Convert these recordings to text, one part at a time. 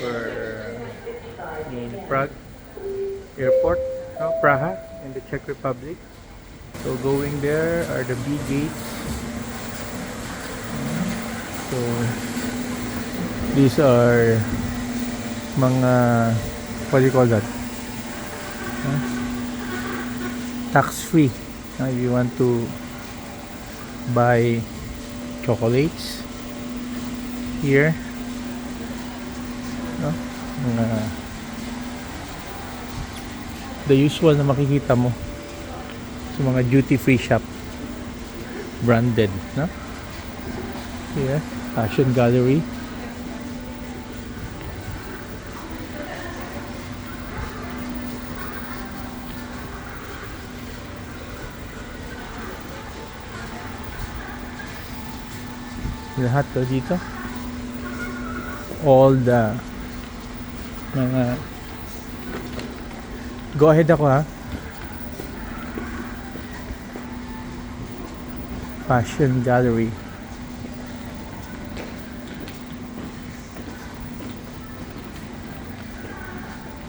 We're in Prague Airport, no, Praha, in the Czech Republic. So going there are the B gates. So these are mga, what do you call that? Tax free. If you want to buy chocolates here, no? The usual na makikita mo sa mga duty free shop, branded, no? Here, fashion gallery. Lahat to dito, all the mga, go ahead ako ha, fashion gallery.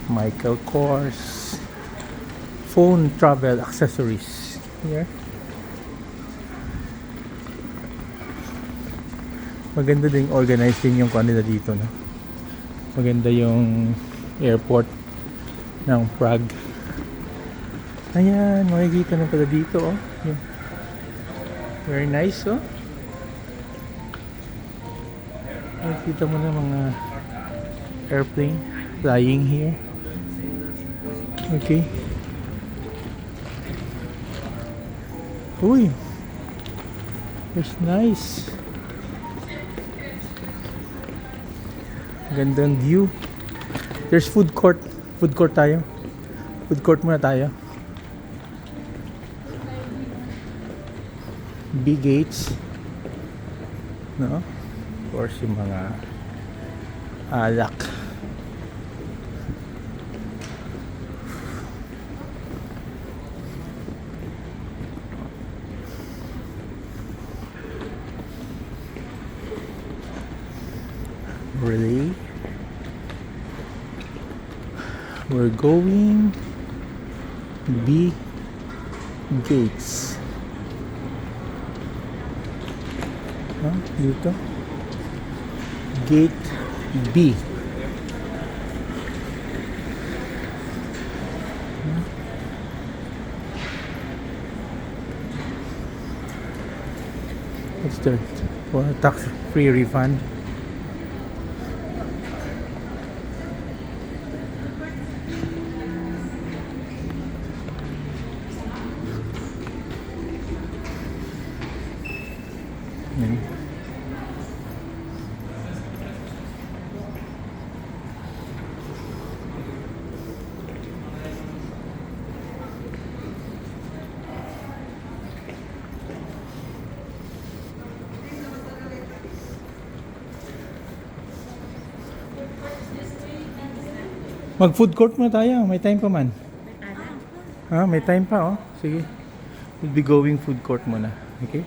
Michael Kors, phone travel accessories here. Maganda din, organized din yung kanila dito, no? Maganda yung airport ng Prague. Ayan, makikita na pala dito, oh. Very nice, oh. Makikita mo na mga airplane flying here. Okay. Uy, it's nice. Gandang view. There's food court. Food court tayo. Food court muna tayo. Big gates. No? Of course, yung mga alak. Really? We're going B gates. Huh? Dito? Gate B. What's that? For tax-free refund. Mag food court muna tayo, may time pa man. May time pa, oh. Sige. We'll be going food court muna. Okay?